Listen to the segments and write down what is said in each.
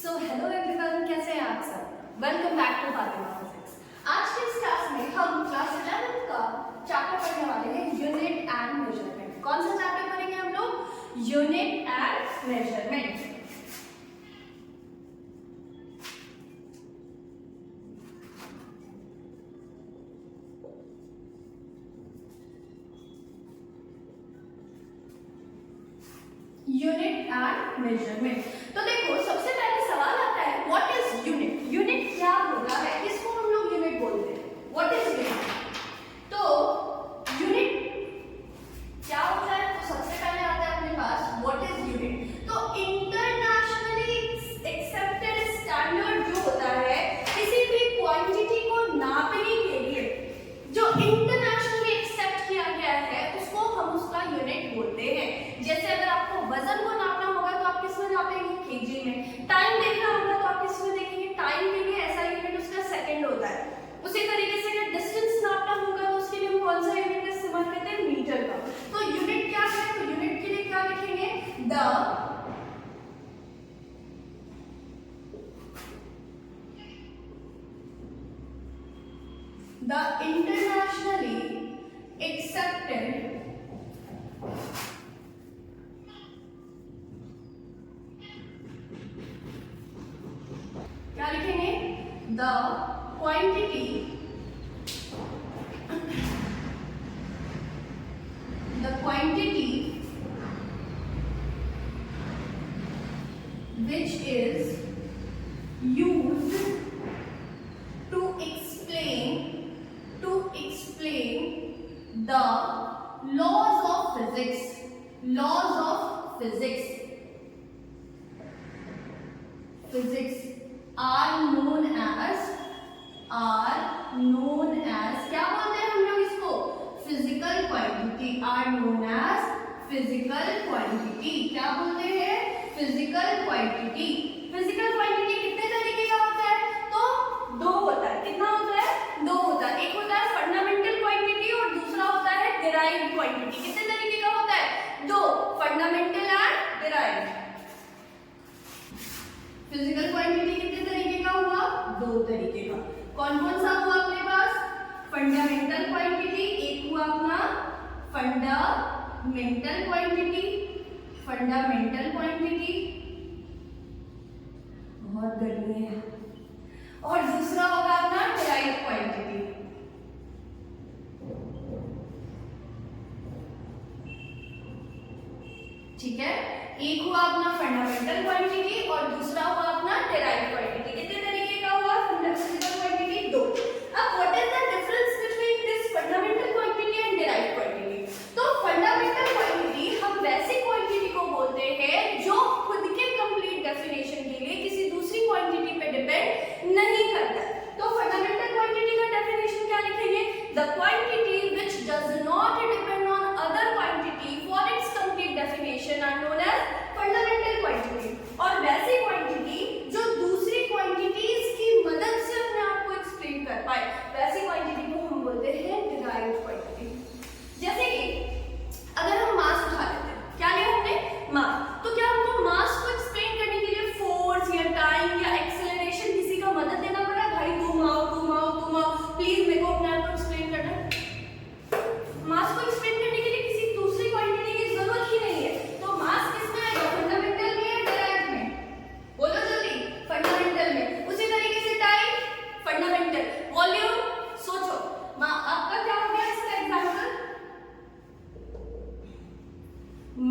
So hello everyone, कैसे हैं आप सब? Welcome back to Fatima physics. आज के इस क्लास में हम क्लास 11 का चैप्टर पढ़ने वाले हैं, यूनिट एंड मेजरमेंट। कौन सा चैप्टर पढ़ेंगे हम लोग? Unit and measurement. Unit and measurement. तो देखो, सबसे पहले सवाल आता है, व्हाट इज यूनिट? यूनिट क्या होता है? किसको हम लोग यूनिट बोलते हैं? What is unit? तो यूनिट क्या होता है? तो सबसे पहले आता है अपने पास व्हाट इज यूनिट। तो इंटरनेशनली एक्सेप्टेड स्टैंडर्ड जो होता है किसी भी क्वांटिटी को नापने के लिए, जो इंटरनेशनली एक्सेप्ट किया गया है, उसको हम उसका यूनिट बोलते हैं। जैसे अगर आपको वजन को नापना होगा तो आप किसमें नापेंगे? केजी में। टाइम देखना होगा तो आप किसमें देखेंगे? टाइम के लिए ऐसा यूनिट उसका सेकंड होता है। उसी तरीके से अगर डिस्टेंस नापना होगा तो उसके लिए हम कौन सा यूनिट का इस्तेमाल करते हैं? मीटर का। तो यूनिट क्या है? तो यूनिट के लिए क्या लिखेंगे? द इंटरनेशनली एक्सेप्टेड क्या लिखेंगे? The quantity which is used to explain the laws of physics are known as क्या बोलते हैं हम लोग इसको? Physical quantity. Are known as physical quantity. क्या बोलते हैं? Physical quantity. फिजिकल क्वांटिटी कितने तरीके का होता है? तो दो होता है। कितना होता है? दो होता है। एक होता है फंडामेंटल क्वांटिटी और दूसरा होता है डिराइव्ड क्वांटिटी। कितने तरीके का होता है? दो, fundamental and derived. Physical quantity कितने तरीके का हुआ? दो तरीके का। कौन कौन सा हुआ अपने पास? फंडामेंटल क्वांटिटी, एक हुआ अपना फंडामेंटल क्वांटिटी, बहुत गर्मी है, और दूसरा होगा अपना डिराइव्ड क्वांटिटी। ठीक है, एक हुआ अपना फंडामेंटल क्वांटिटी और दूसरा हुआ अपना डिराइव्ड क्वांटिटी। कितने तरीके का हुआ? फिजिकल क्वांटिटी दो। अब what is the difference between this fundamental quantity and derived quantity? तो फंडामेंटल क्वांटिटी हम वैसे क्वांटिटी को बोलते हैं जो खुद के कंप्लीट डेफिनेशन के लिए किसी दूसरी क्वांटिटी पे डिपेंड नहीं करता। तो फंडामेंटल क्वांटिटी का डेफिनेशन क्या लिखेंगे? The quantity which does not depend on other quantity for its complete definition are known as fundamental quantity. और वैसी क्वांटिटी जो दूसरी क्वांटिटीज की मदद से अपने आप को एक्सप्लेन कर पाए, वैसी क्वांटिटी को हम बोलते हैं डिराइव्ड क्वांटिटी। जैसे कि अगर हम मास उठा लेते हैं, क्या लिया हमने? मास। तो क्या हमको मास को एक्सप्लेन करने के लिए फोर्स या टाइम या एक्सेलरेशन किसी का मदद लेना पड़ा? भाई तुम आओ प्लीज मेरे को अपने आप को एक्सप्लेन करना। मास को एक्सप्लेन करने के लिए किसी दूसरी क्वांटिटी की जरूरत ही नहीं है। तो मास किसमें आएगा? फंडामेंटल में या डिराइव्ड में? बोलो जल्दी। फंडामेंटल में। उसी तरीके से टाइम फंडामेंटल। वॉल्यूम सोचो, आपका क्या हो गया इसका एग्जांपल?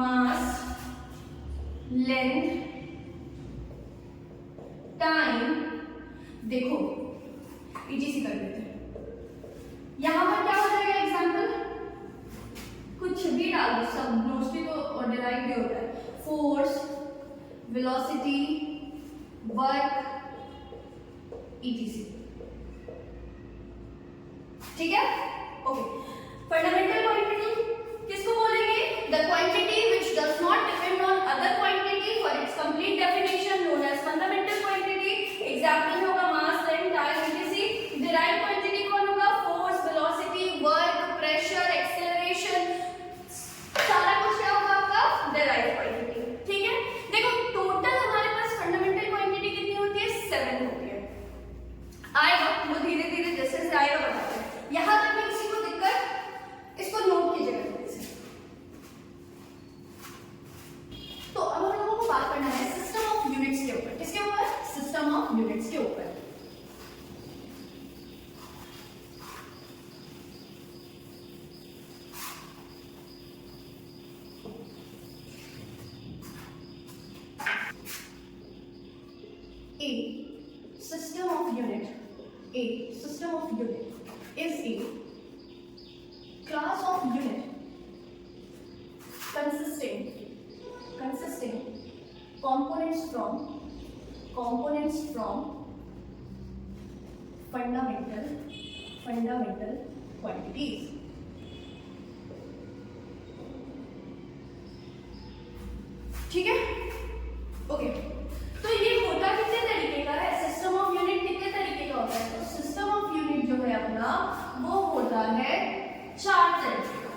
मास, लेंथ, टाइम। देखो इजी कर देते हैं। यहां पर क्या हो जाएगा एग्जांपल? कुछ भी डाल दो, सब मोस्टली तो डिराइव भी होता है। Force, velocity, work, etc। ठीक है, ओके। फंडामेंटल क्वांटिटी किसको बोलेंगे? The quantity which does not depend on other quantity for its complete definition known as fundamental quantity. Example होगा mass, length, time, etc। Derived quantity कौन होगा? Force, velocity, work, pressure, acceleration, सारा कुछ क्या होगा आपका? Derived quantity. ठीक है, देखो टोटल हमारे पास फंडामेंटल क्वांटिटी कितनी ऑफ यूनिट्स के ऊपर। A system of unit is a class of unit consisting components from fundamental quantities. ठीक है, ओके। तो ये होता कितने तरीके का है, सिस्टम ऑफ यूनिट कितने तरीके का होता है? तो सिस्टम ऑफ यूनिट जो है अपना वो होता है 4 तरीके का।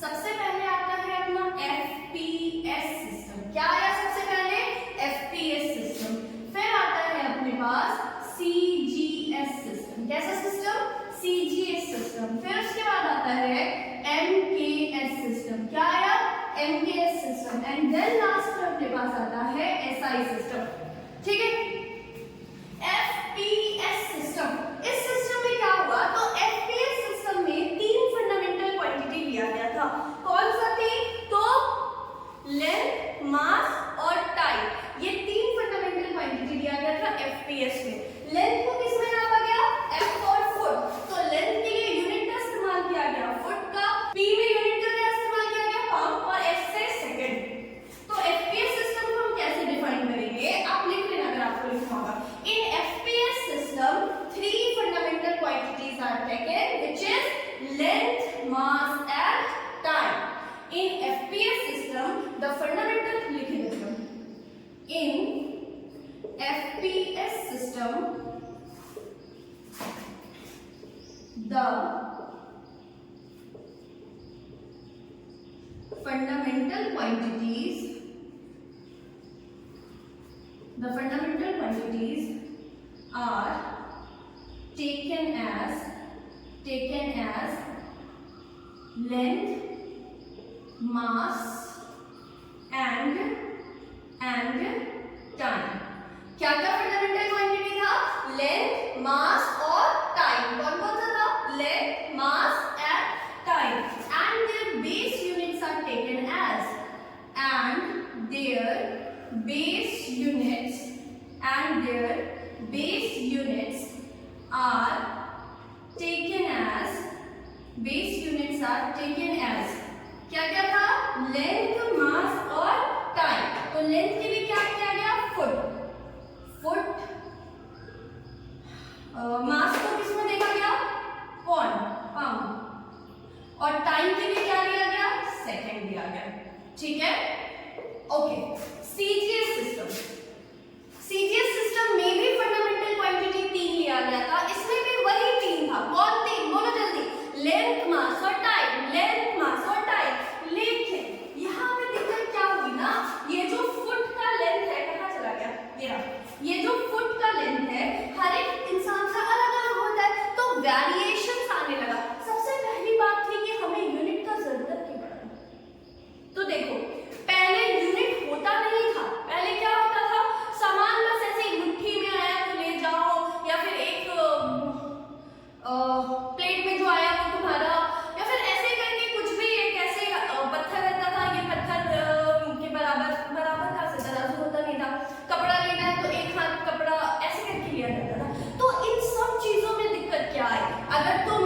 सबसे पहले आता है अपना एफपीएस सिस्टम। क्या आया सबसे पहले? FPS system. फिर आता है अपने पास सीजीएस सिस्टम। कैसा सिस्टम? CGS system. फिर उसके बाद आता है एमकेएस सिस्टम। क्या आया? MKS system. And then last में अपने पास आता है एसआई सिस्टम। ठीक है, एफपीएस सिस्टम। इस सिस्टम में क्या हुआ? तो एफपीएस सिस्टम में 3 फंडामेंटल क्वांटिटी लिया गया था। कौन सा थी? तो लेंथ, मास और टाइम, ये 3 फंडामेंटल क्वांटिटी लिया गया था एफपीएस में। लेंथ को किस में नापा गया? एफ और फुट। तो लेंथ के लिए यूनिट का इस्तेमाल किया गया फुट का, पी में यूनिट का क्या इस्तेमाल किया गया? पाउंड, और एस से सेकंड। तो एफपीएस सिस्टम को हम कैसे डिफाइन करेंगे? आप लिख लेना अगर आपको लिखना होगा। इन FPS system 3 fundamental quantities are taken, which is length, mass and time. In FPS system, the fundamental in FPS system, the fundamental quantities are taken as length, mass and time. क्या क्या फंडामेंटल क्वांटिटी था? Length, mass और time. कौन कौन सा था? Length, mass and time. And their base units are taken as क्या क्या था? लेंथ, मास और टाइम। तो लेंथ के लिए क्या किया गया? फुट। मास को किसमें देखा गया? पाउंड। और टाइम के लिए क्या लिया गया? सेकंड लिया गया। ठीक है, ओके। सीजीएस सिस्टम में भी फंडामेंटल क्वांटिटी 3 लिया गया था। इसमें भी वही 3 था। कौन 3? बोलो जल्दी। लेंथ, मास और टाइम। लेंथ, मास और टाइम। लेकिन यहाँ पे दिक्कत क्या हुई ना, ये जो फुट का लेंथ है, कहाँ चला गया? ये जो फुट का लेंथ है हर एक इंसान का अलग अलग होता है, तो वेरिएशंस आने लगा। सबसे पहली बात थी कि हमें यूनिट का जरूरत क्यों पड़ा? तो देखो, पहले यूनिट होता नहीं था। पहले क्या होता था? सामान बस ऐसे ही मुट्ठी में आया तो ले जाओ, या फिर एक प्लेट में जो आया वो तुम्हारा, या फिर ऐसे करके कुछ भी। एक ऐसे पत्थर रहता था, ये पत्थर के बराबर का से तराजू होता नहीं था। कपड़ा लेना है तो एक हाथ कपड़ा ऐसे करके लिया जाता था। तो इन सब चीजों में दिक्कत क्या है? अगर तुम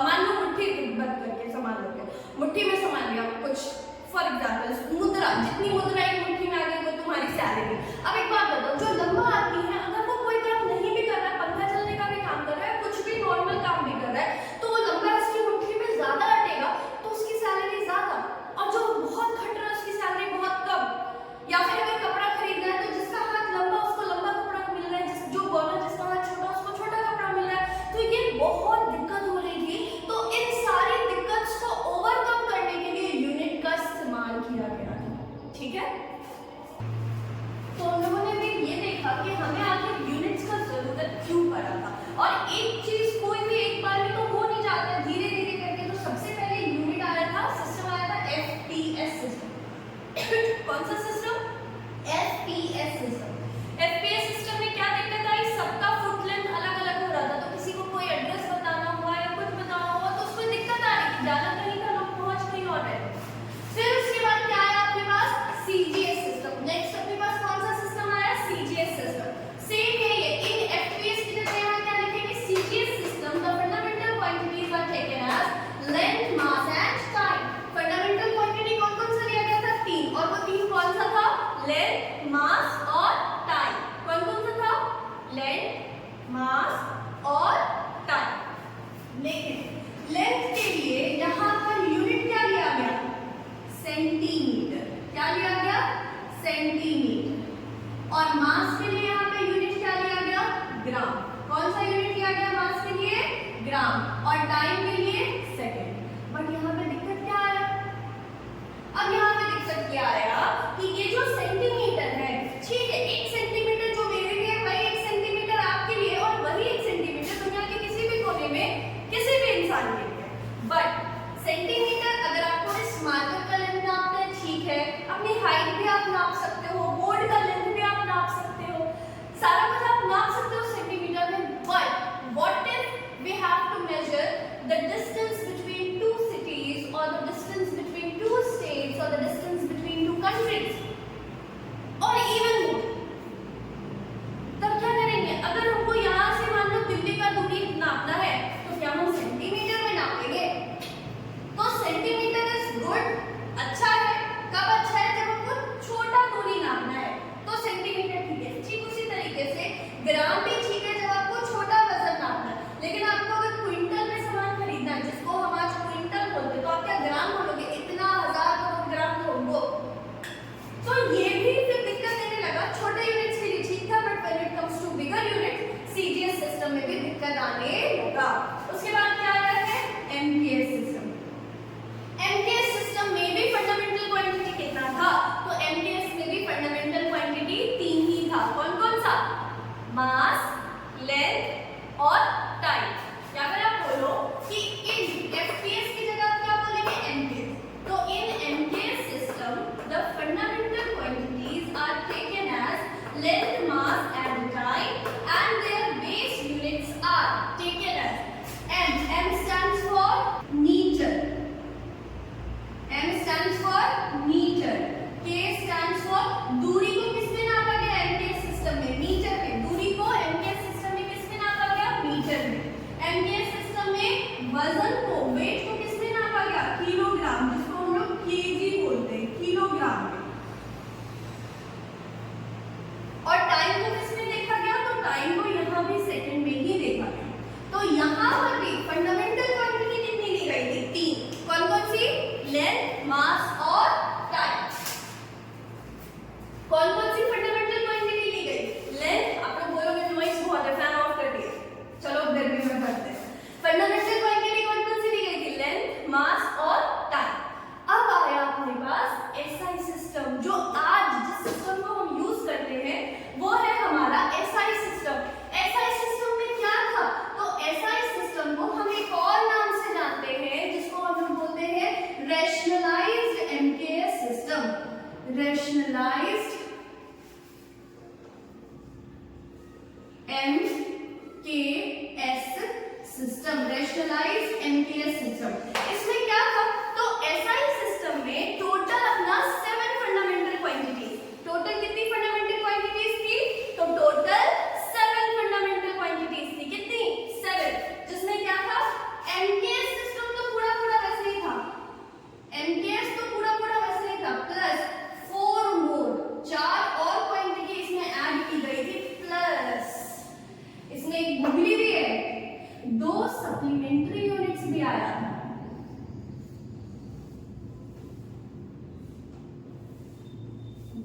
मान लो मुट्ठी बंद करके सामान लोगे, मुट्ठी में सामान लिया कुछ, फॉर एग्जाम्पल मुद्रा, जितनी मुद्रा एक मुट्ठी में आ गई वो तुम्हारी सैलरी। अब एक बात बताओ, जो लंबा आदमी है अगर वो कोई काम नहीं भी कर रहा है, पंखा चलने का भी काम कर रहा है, कुछ भी नॉर्मल काम भी कर रहा है, तो वो लंबा इसकी मुट्ठी में ज्यादा अटेगा तो उसकी सैलरी ज्यादा, और जो बहुत घट रहा है उसकी सैलरी बहुत कम। या फिर अगर कपड़ा खरीदना है तो जिसका हाथ लंबा उसको लंबा कपड़ा मिल रहा है, जो बोला जिसका हाथ छोटा उसको छोटा कपड़ा मिल रहा है। तो ये बहुत दिक्कत हो रही थी। तो इन सारी दिक्कत को ओवरकम करने के लिए यूनिट का इस्तेमाल किया गया था। ठीक है, तो हम लोगों ने भी ये देखा कि हमें आखिर यूनिट्स का जरूरत क्यों पड़ा था। और एक चीज कोई भी एक बार में तो हो नहीं जाता, धीरे धीरे करके। तो सबसे पहले यूनिट आया था, सिस्टम आया था एफपीएस सिस्टम। कौन सा system? FPS system. FPS system में क्या दिक्कत आई? मास के लिए यहाँ पे यूनिट क्या लिया गया? ग्राम। कौन सा यूनिट लिया गया मास के लिए? ग्राम। और टाइम के लिए सेकंड। बट यहाँ पे दिक्कत क्या आया? अब यहाँ पे दिक्कत क्या आया कि ये जो सेंटीमीटर है, ठीक है, 1 सेंटीमीटर जो मेरे लिए है वही 1 सेंटीमीटर आपके लिए और वही 1 सेंटीमीटर दुनिया के किसी भी कोने में किसी भी इंसान के लिए। बट सेंटीमीटर अगर आपको इस मार्कर का लेंथ नापना है, ठीक है, अपनी हाइट भी आप नाप सकते हो, बोर्ड का लेंथ भी आप नाप सकते हो, सारा कुछ आप नाप सकते हो सेंटीमीटर में। But what if we have to measure the distance between two cities और the distance between two states और the distance between two countries और इवन मोर, तब क्या करेंगे? अगर हमको यहाँ से मान लो दिल्ली का दूरी नापना है तो क्या हम सेंटीमीटर में नापेंगे? तो सेंटीमीटर इज गुड, अच्छा है। कब अच्छा है? जब हमको छोटा दूरी नापना है तो सेंटीमीटर ठीक है। ठीक उसी तरीके से ग्राम भी ठीक है जब आपको छोटा वजन नापना है। लेकिन आपको अगर क्विंटल में सामान खरीदना है, जिसको हम आज क्विंटल बोलते हैं, तो आप क्या ग्राम बोलोगे? इतना 1000 करोड़ ग्राम तो होंगे। तो ये भी फिर दिक्कत देने लगा। छोटे यूनिट्स के लिए ठीक था, but when it comes to bigger unit CGS system में भी दिक्कत आने लगा। उसके बाद क्या आया है? MKS system. एमकेएस सिस्टम में भी फंडामेंटल क्वांटिटी कितना था? तो एमकेएस में भी फंडामेंटल क्वांटिटी 3 ही था। कौन कौन सा? मास, लेंथ और टाइम। या फिर आप बोलो कि इन एफपीएस की जगह आप क्या बोलेंगे? एमकेएस। तो in MKS system the fundamental quantities are taken as length, mass and time and their base units are taken as m. M stands for meter. M stands for meter. K stands for दूरी को किसमें नापा गया? MKS system में metre में। दूरी को MKS system में किसमें नापा गया? मीटर में। MKS सिस्टम में वजन को, वेट को किसमें नापा गया? किलोग्राम, जिसको हम लोग केजी बोलते हैं, किलोग्राम में। और टाइम को किसमें देखा गया? तो टाइम को यहाँ भी सेकंड में ही देखा गया। तो यहाँ पर भी फंडामेंटल क्वांटिटी कितनी ली गई थी? 3। कौन कौन सी? लेंथ, मास और टाइम। कौन कौन सी फंडामेंटल क्वांटिटी ली गई? लेंथ, आप लोग बोलोगे नॉइस बहुत है, फैन ऑफ कर दिया। चलो गर्मी में करते हैं। फंडामेंटल क्वांटिटी कौन कौन सी ली गई थी? लेंथ, मास और टाइम। अब आया अपने पास एसआई सिस्टम, जो आज जिस सिस्टम को हम यूज करते हैं वो है हमारा एसआई सिस्टम। एसआई सिस्टम में क्या था? तो एसआई सिस्टम को हम एक और नाम से जानते हैं, जिसको हम लोग बोलते हैं rationalised MKS system. Rationalised MKS system, rationalised MKS system. इसमें क्या था? तो एसआई सिस्टम में टोटल अपना 7 फंडामेंटल क्वांटिटीज। टोटल कितनी फंडामेंटल क्वांटिटीज थी? तो टोटल 7 फंडामेंटल क्वांटिटीज थी। कितनी? 7। जिसमें क्या था? एमकेएस सिस्टम तो पूरा पूरा वैसे ही था, एमकेएस तो पूरा पूरा वैसे ही था, प्लस 4 मोर, 4 और क्वांटिटी इसमें ऐड की गई थी, प्लस इसमें एक गुगली भी है, 2 सप्लीमेंट्री यूनिट्स भी आया था।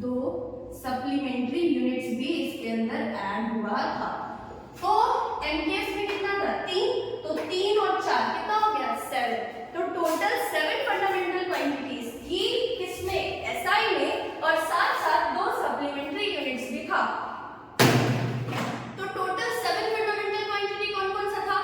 2 सप्लीमेंट्री यूनिट्स भी इसके अंदर ऐड हुआ था। तो एमकेएस में कितना था? 3। तो 3 और 4 कितना हो गया? 7। तो टोटल 7 फंडामेंटल क्वांटिटीज थी किसमें? एसआई में, और साथ साथ 2 सप्लीमेंट्री यूनिट्स भी था। तो टोटल 7 फंडामेंटल क्वांटिटी कौन कौन सा था?